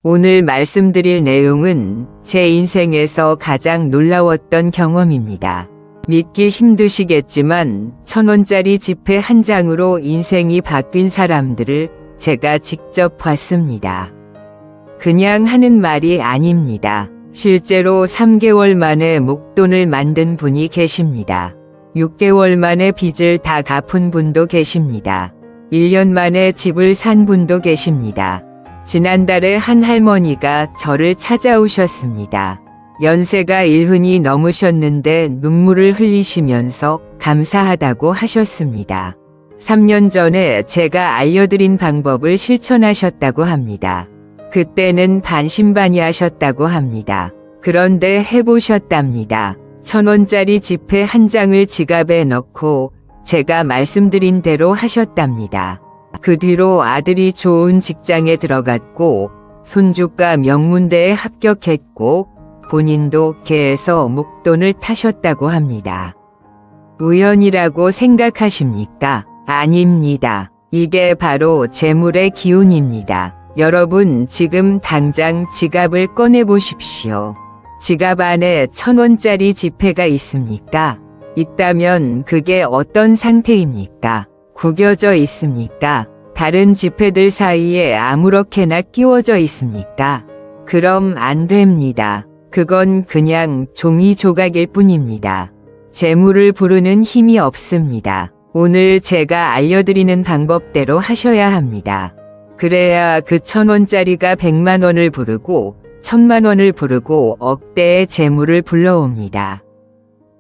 오늘 말씀드릴 내용은 제 인생에서 가장 놀라웠던 경험입니다. 믿기 힘드시겠지만 1,000원짜리 지폐 한 장으로 인생이 바뀐 사람들을 제가 직접 봤습니다. 그냥 하는 말이 아닙니다. 실제로 3개월 만에 목돈을 만든 분이 계십니다. 6개월 만에 빚을 다 갚은 분도 계십니다. 1년 만에 집을 산 분도 계십니다. 지난달에 한 할머니가 저를 찾아오셨습니다. 연세가 1흔이 넘으셨는데 눈물을 흘리시면서 감사하다고 하셨습니다. 3년 전에 제가 알려드린 방법을 실천하셨다고 합니다. 그때는 반신반의하셨다고 합니다. 그런데 해보셨답니다. 1,000원짜리 지폐 한 장을 지갑에 넣고 제가 말씀드린 대로 하셨답니다. 그 뒤로 아들이 좋은 직장에 들어갔고 손주가 명문대에 합격했고 본인도 개에서 목돈을 타셨다고 합니다. 우연이라고 생각하십니까? 아닙니다. 이게 바로 재물의 기운입니다. 여러분 지금 당장 지갑을 꺼내보십시오. 지갑 안에 1,000원짜리 지폐가 있습니까? 있다면 그게 어떤 상태입니까? 구겨져 있습니까? 다른 지폐들 사이에 아무렇게나 끼워져 있습니까? 그럼 안 됩니다. 그건 그냥 종이 조각일 뿐입니다. 재물을 부르는 힘이 없습니다. 오늘 제가 알려드리는 방법대로 하셔야 합니다. 그래야 그 1,000원짜리가 100만 원을 부르고 1,000만 원을 부르고 억대의 재물을 불러옵니다.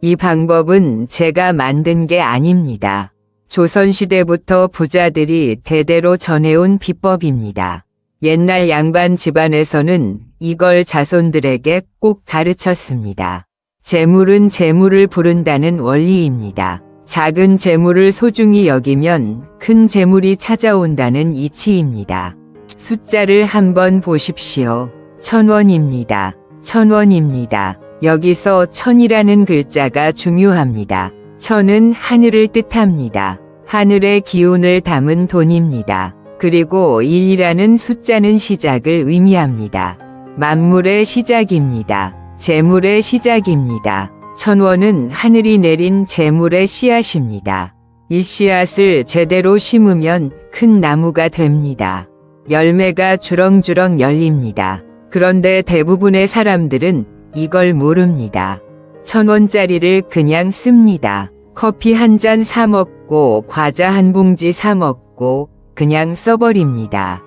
이 방법은 제가 만든 게 아닙니다. 조선시대부터 부자들이 대대로 전해온 비법입니다. 옛날 양반 집안에서는 이걸 자손들에게 꼭 가르쳤습니다. 재물은 재물을 부른다는 원리입니다. 작은 재물을 소중히 여기면 큰 재물이 찾아온다는 이치입니다. 숫자를 한번 보십시오. 1,000원입니다. 1,000원입니다. 여기서 1,000이라는 글자가 중요합니다. 1,000은 하늘을 뜻합니다. 하늘의 기운을 담은 돈입니다. 그리고 1이라는 숫자는 시작을 의미합니다. 만물의 시작입니다. 재물의 시작입니다. 1,000원은 하늘이 내린 재물의 씨앗입니다. 이 씨앗을 제대로 심으면 큰 나무가 됩니다. 열매가 주렁주렁 열립니다. 그런데 대부분의 사람들은 이걸 모릅니다. 1,000원짜리를 그냥 씁니다. 커피 한 잔 사 먹고 과자 한 봉지 사 먹고 그냥 써버립니다.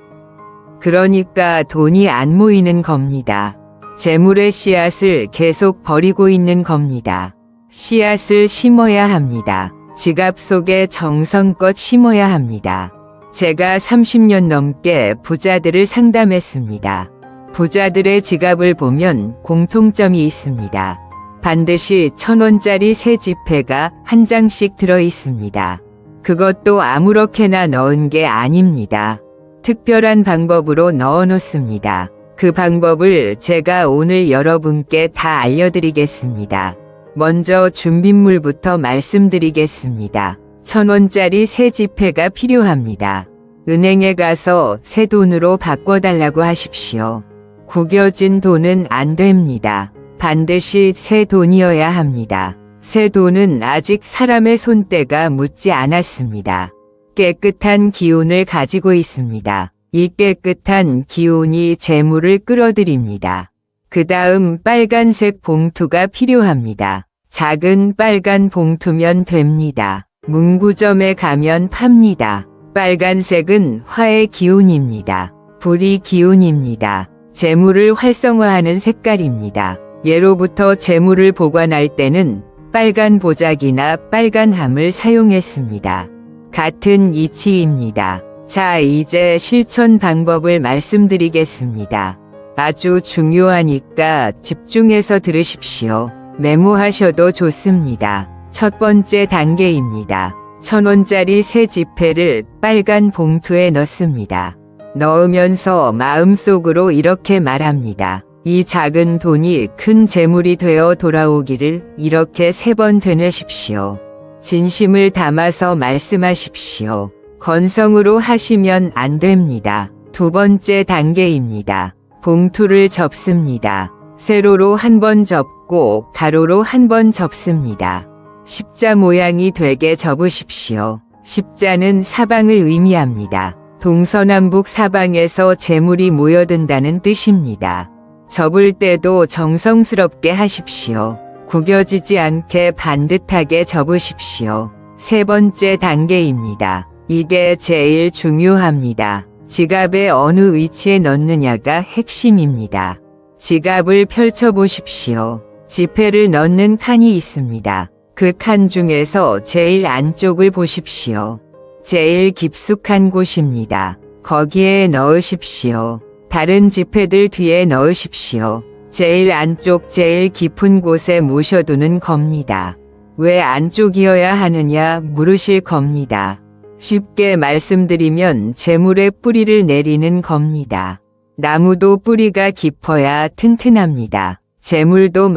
그러니까 돈이 안 모이는 겁니다. 재물의 씨앗을 계속 버리고 있는 겁니다. 씨앗을 심어야 합니다. 지갑 속에 정성껏 심어야 합니다. 제가 30년 넘게 부자들을 상담했습니다. 부자들의 지갑을 보면 공통점이 있습니다. 반드시 1,000원짜리 새 지폐가 한 장씩 들어 있습니다. 그것도 아무렇게나 넣은 게 아닙니다. 특별한 방법으로 넣어 놓습니다. 그 방법을 제가 오늘 여러분께 다 알려드리겠습니다. 먼저 준비물부터 말씀드리겠습니다. 1,000원짜리 새 지폐가 필요합니다. 은행에 가서 새 돈으로 바꿔달라고 하십시오. 구겨진 돈은 안 됩니다. 반드시 새 돈이어야 합니다. 새 돈은 아직 사람의 손때가 묻지 않았습니다. 깨끗한 기운을 가지고 있습니다. 이 깨끗한 기운이 재물을 끌어들입니다. 그 다음 빨간색 봉투가 필요합니다. 작은 빨간 봉투면 됩니다. 문구점에 가면 팝니다. 빨간색은 화의 기운입니다. 불의 기운입니다. 재물을 활성화하는 색깔입니다. 예로부터 재물을 보관할 때는 빨간 보자기나 빨간 함을 사용했습니다. 같은 이치입니다. 자, 이제 실천 방법을 말씀드리겠습니다. 아주 중요하니까 집중해서 들으십시오. 메모하셔도 좋습니다. 첫 번째 단계입니다. 1,000원짜리 새 지폐를 빨간 봉투에 넣습니다. 넣으면서 마음속으로 이렇게 말합니다. 이 작은 돈이 큰 재물이 되어 돌아오기를 이렇게 3번 되뇌십시오. 진심을 담아서 말씀하십시오. 건성으로 하시면 안 됩니다. 두 번째 단계입니다. 봉투를 접습니다. 세로로 한 번 접고 가로로 한 번 접습니다. 십자 모양이 되게 접으십시오. 십자는 사방을 의미합니다. 동서남북 사방에서 재물이 모여든다는 뜻입니다. 접을 때도 정성스럽게 하십시오. 구겨지지 않게 반듯하게 접으십시오. 세 번째 단계입니다. 이게 제일 중요합니다. 지갑에 어느 위치에 넣느냐가 핵심입니다. 지갑을 펼쳐보십시오. 지폐를 넣는 칸이 있습니다. 그 칸 중에서 제일 안쪽을 보십시오. 제일 깊숙한 곳입니다. 거기에 넣으십시오. 다른 지폐들 뒤에 넣으십시오. 제일 안쪽 제일 깊은 곳에 모셔두는 겁니다. 왜 안쪽이어야 하느냐 물으실 겁니다. 쉽게 말씀드리면 재물의 뿌리를 내리는 겁니다. 나무도 뿌리가 깊어야 튼튼합니다. 재물도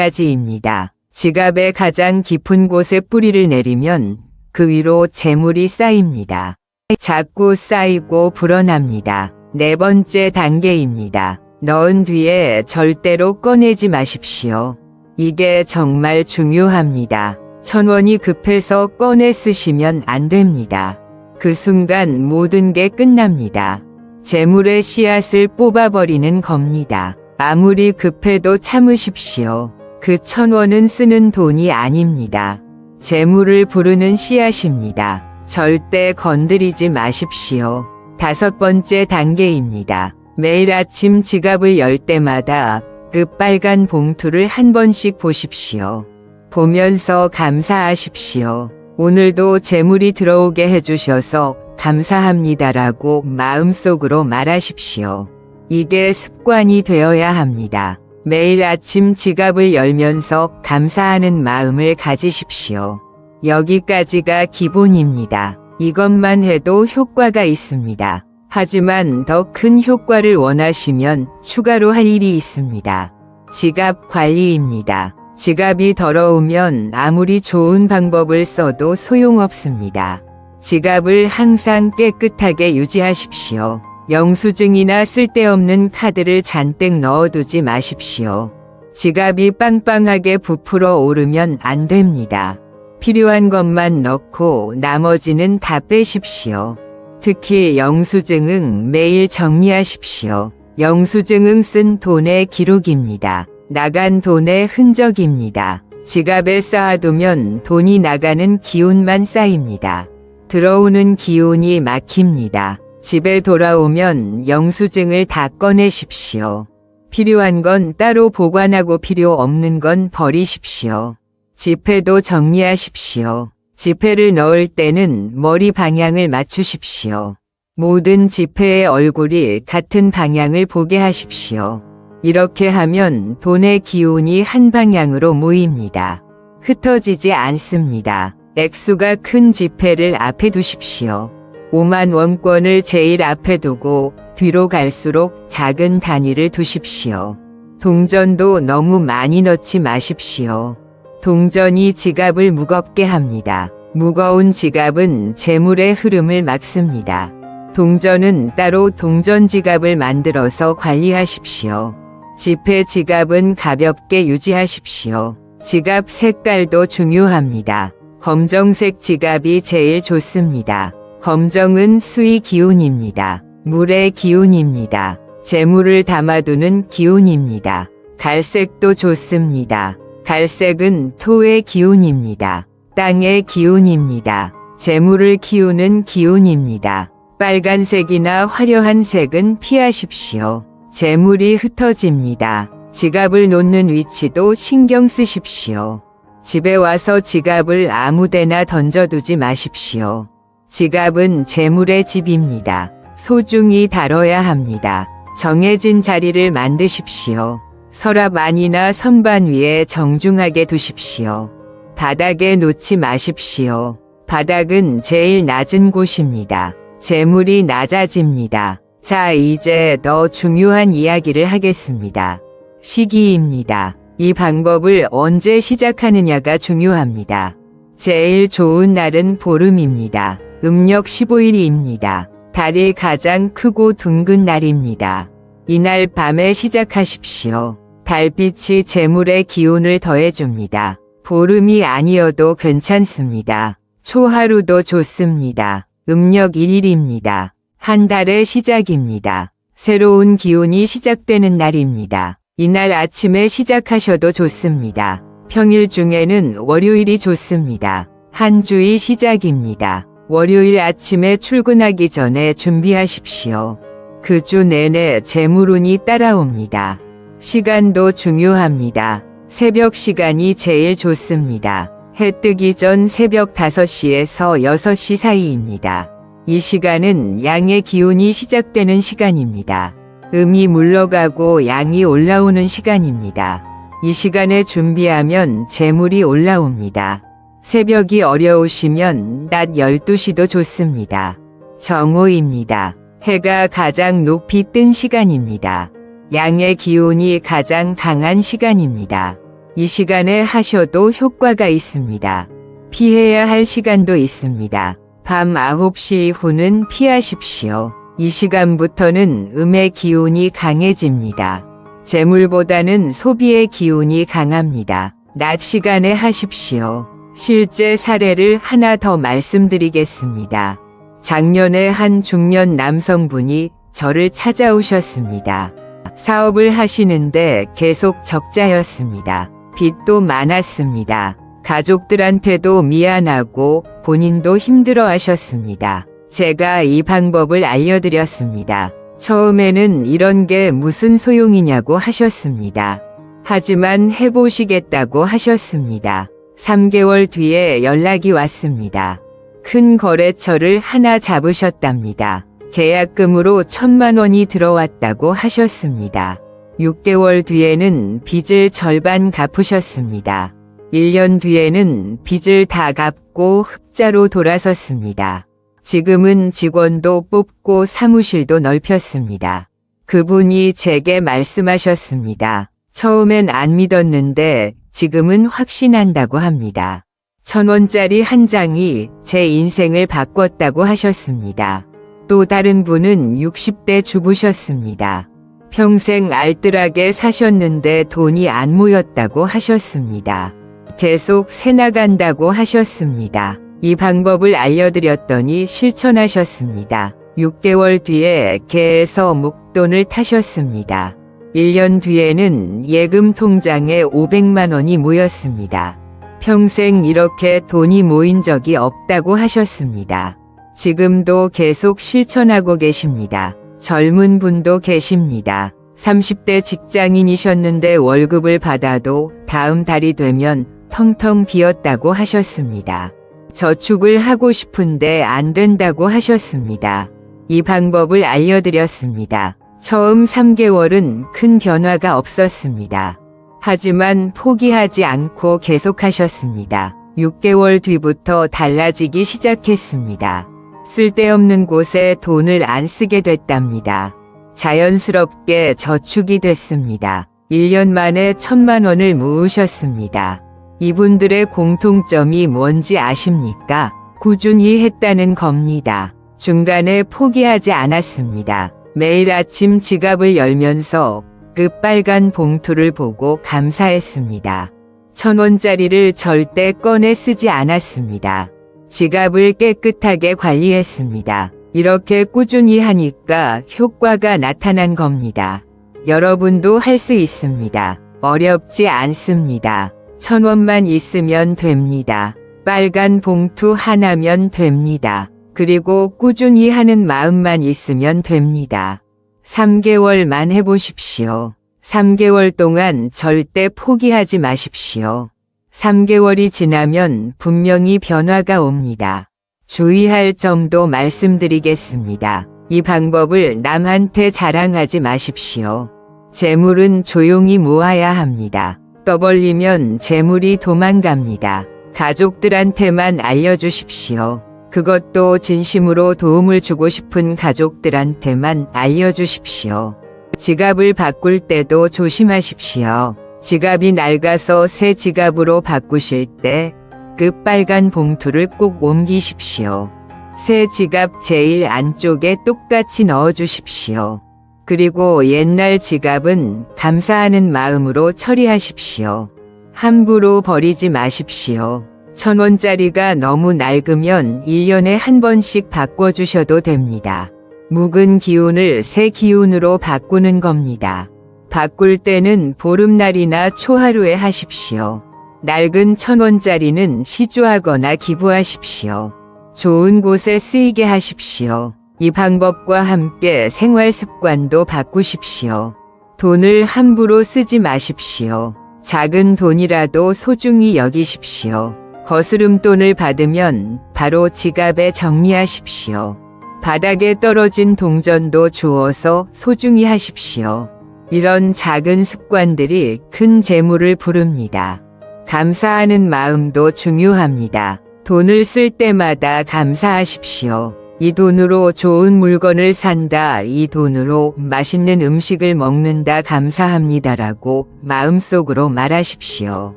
마찬가지입니다. 지갑의 가장 깊은 곳에 뿌리를 내리면 그 위로 재물이 쌓입니다. 자꾸 쌓이고 불어납니다. 네 번째 단계입니다. 넣은 뒤에 절대로 꺼내지 마십시오. 이게 정말 중요합니다. 1,000원이 급해서 꺼내 쓰시면 안 됩니다. 그 순간 모든 게 끝납니다. 재물의 씨앗을 뽑아버리는 겁니다. 아무리 급해도 참으십시오. 그 1,000원은 쓰는 돈이 아닙니다. 재물을 부르는 씨앗입니다. 절대 건드리지 마십시오. 5번째 단계입니다. 매일 아침 지갑을 열 때마다 그 빨간 봉투를 한 번씩 보십시오. 보면서 감사하십시오. 오늘도 재물이 들어오게 해주셔서 감사합니다라고 마음속으로 말하십시오. 이게 습관이 되어야 합니다. 매일 아침 지갑을 열면서 감사하는 마음을 가지십시오. 여기까지가 기본입니다. 이것만 해도 효과가 있습니다. 하지만 더 큰 효과를 원하시면 추가로 할 일이 있습니다. 지갑 관리입니다. 지갑이 더러우면 아무리 좋은 방법을 써도 소용없습니다. 지갑을 항상 깨끗하게 유지하십시오. 영수증이나 쓸데없는 카드를 잔뜩 넣어두지 마십시오. 지갑이 빵빵하게 부풀어 오르면 안 됩니다. 필요한 것만 넣고 나머지는 다 빼십시오. 특히 영수증은 매일 정리하십시오. 영수증은 쓴 돈의 기록입니다. 나간 돈의 흔적입니다. 지갑에 쌓아두면 돈이 나가는 기운만 쌓입니다. 들어오는 기운이 막힙니다. 집에 돌아오면 영수증을 다 꺼내십시오. 필요한 건 따로 보관하고 필요 없는 건 버리십시오. 지폐도 정리하십시오. 지폐를 넣을 때는 머리 방향을 맞추십시오. 모든 지폐의 얼굴이 같은 방향을 보게 하십시오. 이렇게 하면 돈의 기운이 한 방향으로 모입니다. 흩어지지 않습니다. 액수가 큰 지폐를 앞에 두십시오. 5만 원권을 제일 앞에 두고 뒤로 갈수록 작은 단위를 두십시오. 동전도 너무 많이 넣지 마십시오. 동전이 지갑을 무겁게 합니다. 무거운 지갑은 재물의 흐름을 막습니다. 동전은 따로 동전 지갑을 만들어서 관리하십시오. 지폐 지갑은 가볍게 유지하십시오. 지갑 색깔도 중요합니다. 검정색 지갑이 제일 좋습니다. 검정은 수의 기운입니다. 물의 기운입니다. 재물을 담아두는 기운입니다. 갈색도 좋습니다. 갈색은 토의 기운입니다. 땅의 기운입니다. 재물을 키우는 기운입니다. 빨간색이나 화려한 색은 피하십시오. 재물이 흩어집니다. 지갑을 놓는 위치도 신경 쓰십시오. 집에 와서 지갑을 아무데나 던져두지 마십시오. 지갑은 재물의 집입니다. 소중히 다뤄야 합니다. 정해진 자리를 만드십시오. 서랍 안이나 선반 위에 정중하게 두십시오. 바닥에 놓지 마십시오. 바닥은 제일 낮은 곳입니다. 재물이 낮아집니다. 자, 이제 더 중요한 이야기를 하겠습니다. 시기입니다. 이 방법을 언제 시작하느냐가 중요합니다. 제일 좋은 날은 보름입니다. 음력 15일입니다. 달이 가장 크고 둥근 날입니다. 이날 밤에 시작하십시오. 달빛이 재물의 기운을 더해줍니다. 보름이 아니어도 괜찮습니다. 초하루도 좋습니다. 음력 1일입니다. 한 달의 시작입니다. 새로운 기운이 시작되는 날입니다. 이날 아침에 시작하셔도 좋습니다. 평일 중에는 월요일이 좋습니다. 한 주의 시작입니다. 월요일 아침에 출근하기 전에 준비하십시오. 그 주 내내 재물운이 따라옵니다. 시간도 중요합니다. 새벽 시간이 제일 좋습니다. 해 뜨기 전 새벽 5시에서 6시 사이입니다. 이 시간은 양의 기운이 시작되는 시간입니다. 음이 물러가고 양이 올라오는 시간입니다. 이 시간에 준비하면 재물이 올라옵니다. 새벽이 어려우시면 낮 12시도 좋습니다. 정오입니다. 해가 가장 높이 뜬 시간입니다. 양의 기운이 가장 강한 시간입니다. 이 시간에 하셔도 효과가 있습니다. 피해야 할 시간도 있습니다. 밤 9시 이후는 피하십시오. 이 시간부터는 음의 기운이 강해집니다. 재물보다는 소비의 기운이 강합니다. 낮 시간에 하십시오. 실제 사례를 하나 더 말씀드리겠습니다. 작년에 한 중년 남성분이 저를 찾아오셨습니다. 사업을 하시는데 계속 적자였습니다. 빚도 많았습니다. 가족들한테도 미안하고 본인도 힘들어 하셨습니다. 제가 이 방법을 알려드렸습니다. 처음에는 이런 게 무슨 소용이냐고 하셨습니다. 하지만 해보시겠다고 하셨습니다. 3개월 뒤에 연락이 왔습니다. 큰 거래처를 하나 잡으셨답니다. 계약금으로 1,000만 원이 들어왔다고 하셨습니다. 6개월 뒤에는 빚을 절반 갚으셨습니다. 1년 뒤에는 빚을 다 갚고 흑자로 돌아섰습니다. 지금은 직원도 뽑고 사무실도 넓혔습니다. 그분이 제게 말씀하셨습니다. 처음엔 안 믿었는데 지금은 확신한다고 합니다. 1,000원짜리 한 장이 제 인생을 바꿨다고 하셨습니다. 또 다른 분은 60대 주부셨습니다. 평생 알뜰하게 사셨는데 돈이 안 모였다고 하셨습니다. 계속 새 나간다고 하셨습니다. 이 방법을 알려드렸더니 실천하셨습니다. 6개월 뒤에 개에서 목돈을 타셨습니다. 1년 뒤에는 예금 통장에 500만 원이 모였습니다. 평생 이렇게 돈이 모인 적이 없다고 하셨습니다. 지금도 계속 실천하고 계십니다. 젊은 분도 계십니다. 30대 직장인이셨는데 월급을 받아도 다음 달이 되면 텅텅 비었다고 하셨습니다. 저축을 하고 싶은데 안 된다고 하셨습니다. 이 방법을 알려드렸습니다. 처음 3개월은 큰 변화가 없었습니다. 하지만 포기하지 않고 계속하셨습니다. 6개월 뒤부터 달라지기 시작했습니다. 쓸데없는 곳에 돈을 안 쓰게 됐답니다. 자연스럽게 저축이 됐습니다. 1년 만에 1,000만 원을 모으셨습니다. 이분들의 공통점이 뭔지 아십니까? 꾸준히 했다는 겁니다. 중간에 포기하지 않았습니다. 매일 아침 지갑을 열면서 그 빨간 봉투를 보고 감사했습니다. 1,000원짜리를 절대 꺼내 쓰지 않았습니다. 지갑을 깨끗하게 관리했습니다. 이렇게 꾸준히 하니까 효과가 나타난 겁니다. 여러분도 할 수 있습니다. 어렵지 않습니다. 1,000원만 있으면 됩니다. 빨간 봉투 하나면 됩니다. 그리고 꾸준히 하는 마음만 있으면 됩니다. 3개월만 해보십시오. 3개월 동안 절대 포기하지 마십시오. 3개월이 지나면 분명히 변화가 옵니다. 주의할 점도 말씀드리겠습니다. 이 방법을 남한테 자랑하지 마십시오. 재물은 조용히 모아야 합니다. 떠벌리면 재물이 도망갑니다. 가족들한테만 알려주십시오. 그것도 진심으로 도움을 주고 싶은 가족들한테만 알려주십시오. 지갑을 바꿀 때도 조심하십시오. 지갑이 낡아서 새 지갑으로 바꾸실 때 그 빨간 봉투를 꼭 옮기십시오. 새 지갑 제일 안쪽에 똑같이 넣어주십시오. 그리고 옛날 지갑은 감사하는 마음으로 처리하십시오. 함부로 버리지 마십시오. 1,000원짜리가 너무 낡으면 1년에 한 번씩 바꿔주셔도 됩니다. 묵은 기운을 새 기운으로 바꾸는 겁니다. 바꿀 때는 보름날이나 초하루에 하십시오. 낡은 1,000원짜리는 시주하거나 기부하십시오. 좋은 곳에 쓰이게 하십시오. 이 방법과 함께 생활 습관도 바꾸십시오. 돈을 함부로 쓰지 마십시오. 작은 돈이라도 소중히 여기십시오. 거스름돈을 받으면 바로 지갑에 정리하십시오. 바닥에 떨어진 동전도 주워서 소중히 하십시오. 이런 작은 습관들이 큰 재물을 부릅니다. 감사하는 마음도 중요합니다. 돈을 쓸 때마다 감사하십시오. 이 돈으로 좋은 물건을 산다, 이 돈으로 맛있는 음식을 먹는다, 감사합니다라고 마음속으로 말하십시오.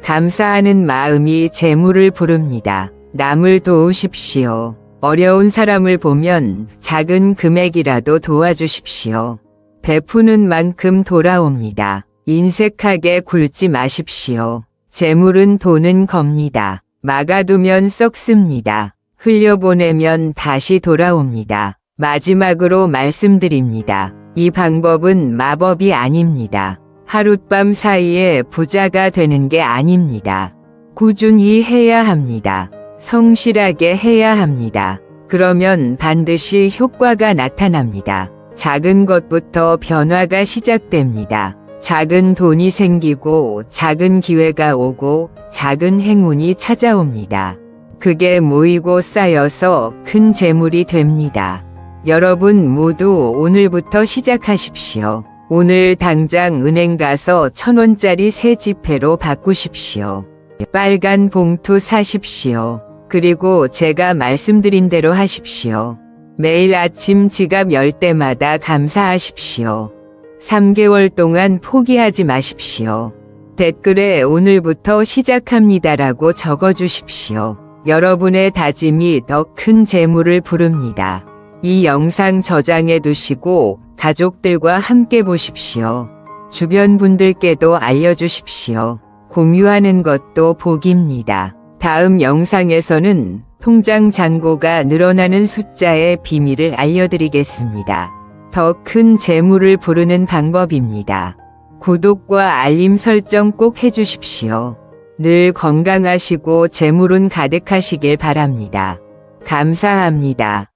감사하는 마음이 재물을 부릅니다. 남을 도우십시오. 어려운 사람을 보면 작은 금액이라도 도와주십시오. 베푸는 만큼 돌아옵니다. 인색하게 굴지 마십시오. 재물은 도는 겁니다. 막아두면 썩습니다. 흘려보내면 다시 돌아옵니다. 마지막으로 말씀드립니다. 이 방법은 마법이 아닙니다. 하룻밤 사이에 부자가 되는 게 아닙니다. 꾸준히 해야 합니다. 성실하게 해야 합니다. 그러면 반드시 효과가 나타납니다. 작은 것부터 변화가 시작됩니다. 작은 돈이 생기고 작은 기회가 오고 작은 행운이 찾아옵니다. 그게 모이고 쌓여서 큰 재물이 됩니다. 여러분 모두 오늘부터 시작하십시오. 오늘 당장 은행 가서 1,000원짜리 새 지폐로 바꾸십시오. 빨간 봉투 사십시오. 그리고 제가 말씀드린 대로 하십시오. 매일 아침 지갑 열 때마다 감사하십시오. 3개월 동안 포기하지 마십시오. 댓글에 오늘부터 시작합니다라고 적어주십시오. 여러분의 다짐이 더 큰 재물을 부릅니다. 이 영상 저장해 두시고 가족들과 함께 보십시오. 주변 분들께도 알려주십시오. 공유하는 것도 복입니다. 다음 영상에서는 통장 잔고가 늘어나는 숫자의 비밀을 알려드리겠습니다. 더 큰 재물을 부르는 방법입니다. 구독과 알림 설정 꼭 해주십시오. 늘 건강하시고 재물운 가득하시길 바랍니다. 감사합니다.